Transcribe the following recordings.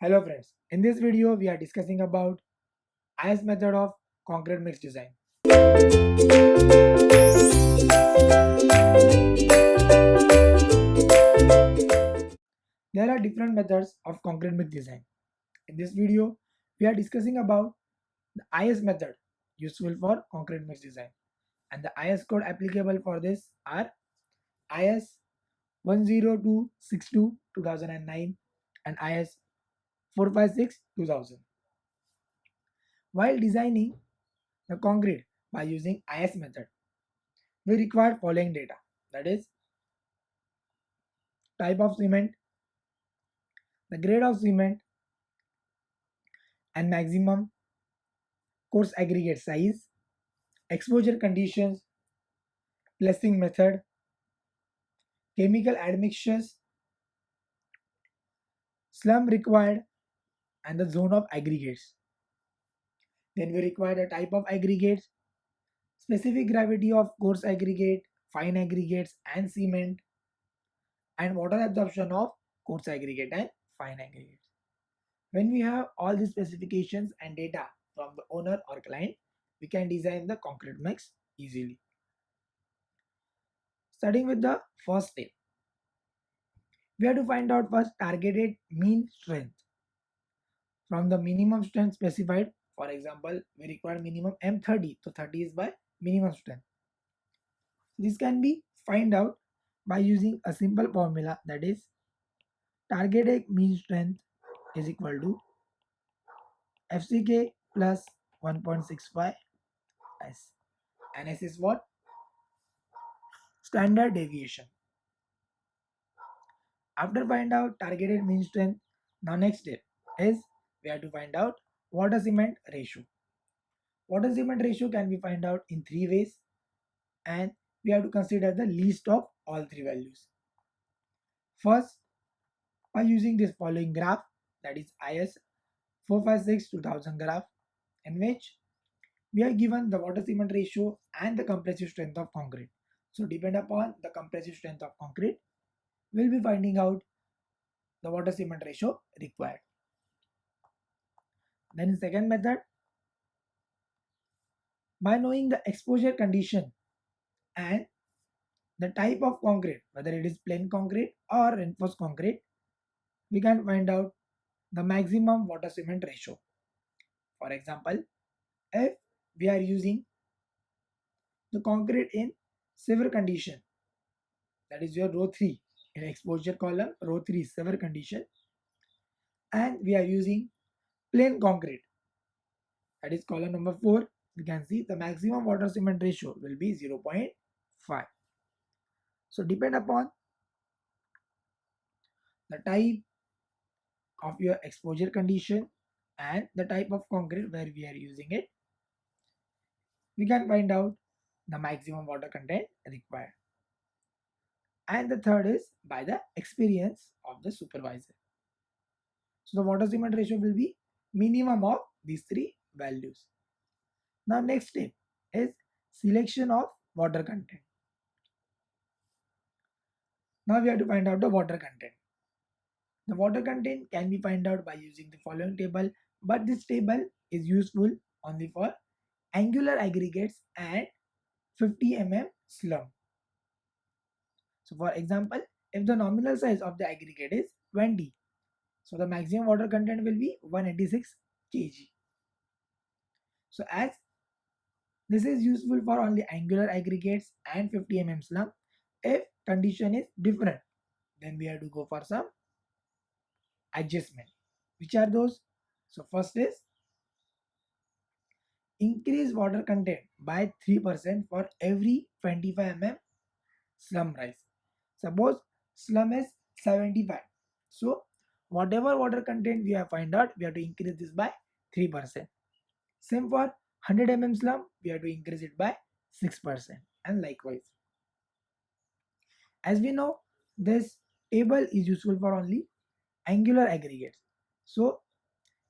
Hello friends, in this video we are discussing about IS method of concrete mix design. There are different methods of concrete mix design. In this video we are discussing about the IS method useful for concrete mix design, and the IS code applicable for this are IS 10262 2009 and IS 456 2000. While designing the concrete by using IS method, we require following data, that is type of cement, the grade of cement, and maximum coarse aggregate size, exposure conditions, placing method, chemical admixtures, slump required, and the zone of aggregates. Then we require the type of aggregates, specific gravity of coarse aggregate, fine aggregates, and cement, and water absorption of coarse aggregate and fine aggregates. When we have all these specifications and data from the owner or client, we can design the concrete mix easily. Starting with the first step, we have to find out first targeted mean strength from the minimum strength specified. For example, we require minimum M30, so 30 is by minimum strength. This can be find out by using a simple formula, that is targeted mean strength is equal to FCK plus 1.65 S, and S is what? Standard deviation. After find out targeted mean strength, now next step is we have to find out water cement ratio. Water cement ratio can be find out in three ways, and we have to consider the least of all three values. First, by using this following graph, that is IS 456 2000 graph, in which we are given the water cement ratio and the compressive strength of concrete. So depend upon the compressive strength of concrete, we'll be finding out the water cement ratio required. Then in second method, by knowing the exposure condition and the type of concrete, whether it is plain concrete or reinforced concrete, we can find out the maximum water cement ratio. For example, if we are using the concrete in severe condition, that is your row 3 in exposure column, row 3 severe condition, and we are using plain concrete, that is column number 4, we can see the maximum water cement ratio will be 0.5. So depend upon the type of your exposure condition and the type of concrete where we are using it, we can find out the maximum water content required. And the third is by the experience of the supervisor. So the water cement ratio will be minimum of these three values. Now next step is selection of water content. Now we have to find out the water content. The water content can be found out by using the following table, but this table is useful only for angular aggregates and 50 mm slump. So for example, if the nominal size of the aggregate is 20, so the maximum water content will be 186 kg. So as this is useful for only angular aggregates and 50 mm slump, if condition is different, then we have to go for some adjustment. Which are those? So first is increase water content by 3% for every 25 mm slump rise. Suppose slump is 75. So whatever water content we have find out, we have to increase this by 3%. Same for 100 mm slump, we have to increase it by 6%, and likewise. As we know, this table is useful for only angular aggregates. So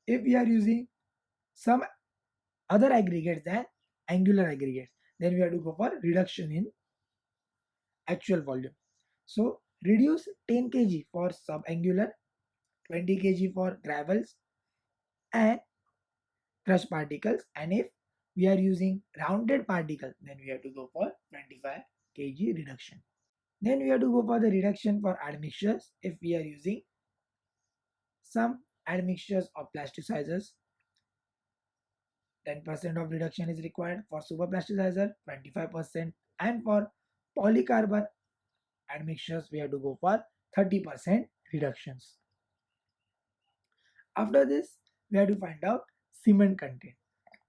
if we are using some other aggregates than angular aggregates, then we have to go for reduction in actual volume. So reduce 10 kg for subangular 20 kg for gravels and crushed particles, and if we are using rounded particles, then we have to go for 25 kg reduction. Then we have to go for the reduction for admixtures. If we are using some admixtures of plasticizers, 10% of reduction is required. For super plasticizer, 25%, and for polycarbon admixtures, we have to go for 30% reductions. After this, we have to find out cement content.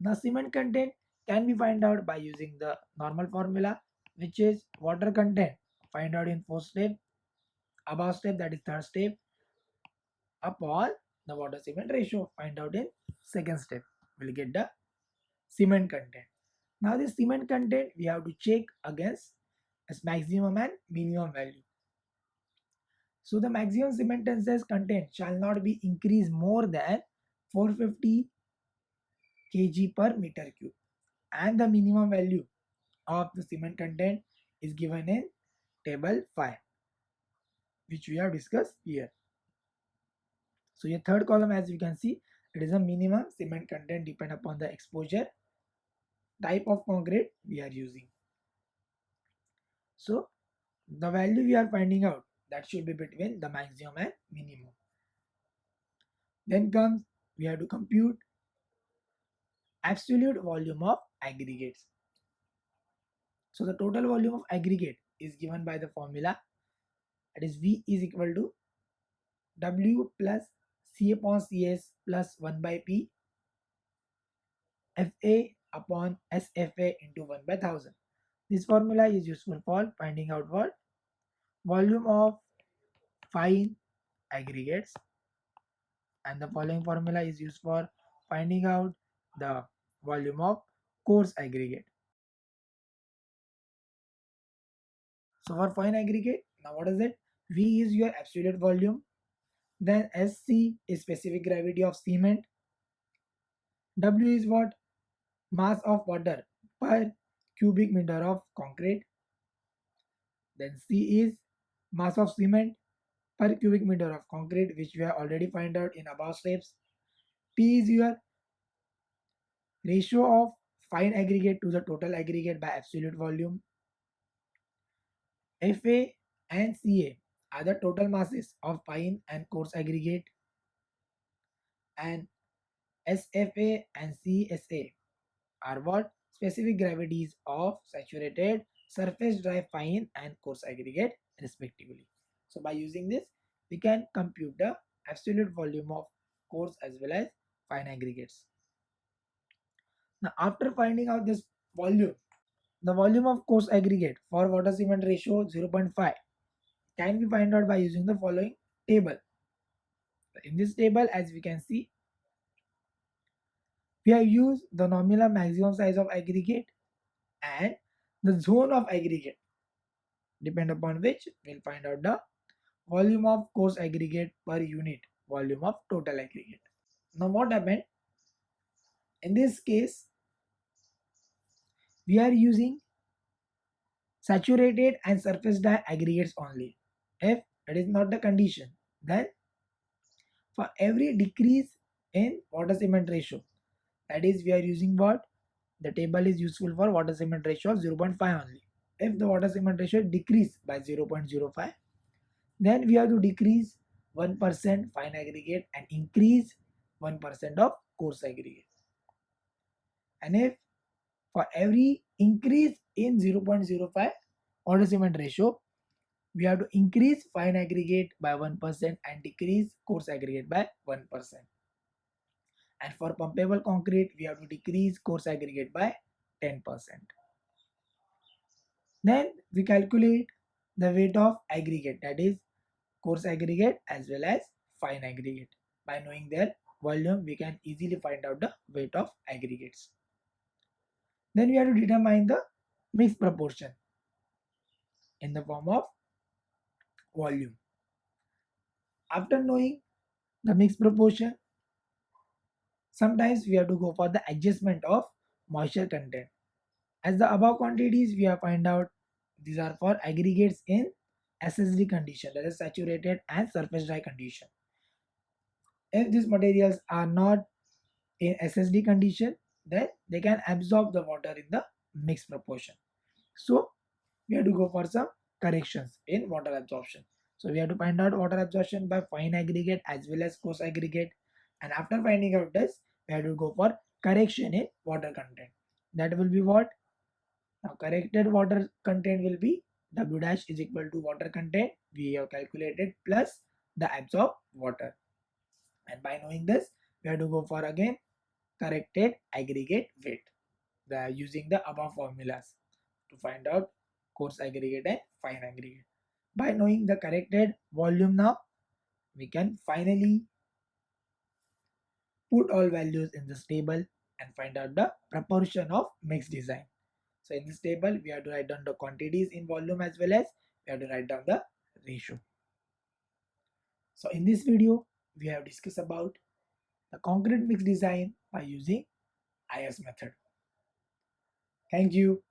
Now, cement content can be found out by using the normal formula, which is water content. Find out in fourth step, above step, that is third step, upon the water cement ratio. Find out in second step. We'll get the cement content. Now, this cement content we have to check against its maximum and minimum value. So, the maximum cement tensile content shall not be increased more than 450 kg per meter cube, and the minimum value of the cement content is given in table 5, which we have discussed here. So your third column, as you can see, it is a minimum cement content depend upon the exposure type of concrete we are using. So the value we are finding out, that should be between the maximum and minimum. Then comes, we have to compute absolute volume of aggregates. So the total volume of aggregate is given by the formula, that is V is equal to W plus C upon Cs plus 1 by P Fa upon SFA into 1 by 1000. This formula is useful for finding out what volume of fine aggregates, and the following formula is used for finding out the volume of coarse aggregate. So for fine aggregate, now what is it? V is your absolute volume, then SC is specific gravity of cement, W is what? Mass of water per cubic meter of concrete, then C is mass of cement per cubic meter of concrete, which we have already found out in above steps. P is your ratio of fine aggregate to the total aggregate by absolute volume. Fa and Ca are the total masses of fine and coarse aggregate, and SFA and CSA are what? Specific gravities of saturated, surface dry, fine and coarse aggregate respectively. So by using this, we can compute the absolute volume of coarse as well as fine aggregates. Now after finding out this volume, the volume of coarse aggregate for water cement ratio 0.5 can be found out by using the following table. In this table, as we can see, we have used the nominal maximum size of aggregate and the zone of aggregate, depend upon which we'll find out the volume of coarse aggregate per unit volume of total aggregate. Now what happened? In this case, we are using saturated and surface dry aggregates only. If it is not the condition, then for every decrease in water cement ratio, that is we are using what? The table is useful for water cement ratio of 0.5 only. If the water cement ratio decrease by 0.05, then we have to decrease 1% fine aggregate and increase 1% of coarse aggregate. And if for every increase in 0.05 water cement ratio, we have to increase fine aggregate by 1% and decrease coarse aggregate by 1%. And for pumpable concrete, we have to decrease coarse aggregate by 10%. Then we calculate the weight of aggregate, that is coarse aggregate as well as fine aggregate. By knowing their volume, we can easily find out the weight of aggregates. Then we have to determine the mixed proportion in the form of volume. After knowing the mixed proportion, sometimes we have to go for the adjustment of moisture content. As the above quantities we have find out, these are for aggregates in SSD condition, that is saturated and surface dry condition. If these materials are not in SSD condition, then they can absorb the water in the mixed proportion. So we have to go for some corrections in water absorption. So we have to find out water absorption by fine aggregate as well as coarse aggregate. And after finding out this, we have to go for correction in water content. That will be what? Now corrected water content will be W dash is equal to water content we have calculated plus the absorbed water. And by knowing this, we have to go for again corrected aggregate weight. Using the above formulas to find out coarse aggregate and fine aggregate. By knowing the corrected volume now, we can finally put all values in this table and find out the proportion of mixed design. So in this table, we have to write down the quantities in volume as well as we have to write down the ratio. So in this video, we have discussed about the concrete mix design by using IS method. Thank you.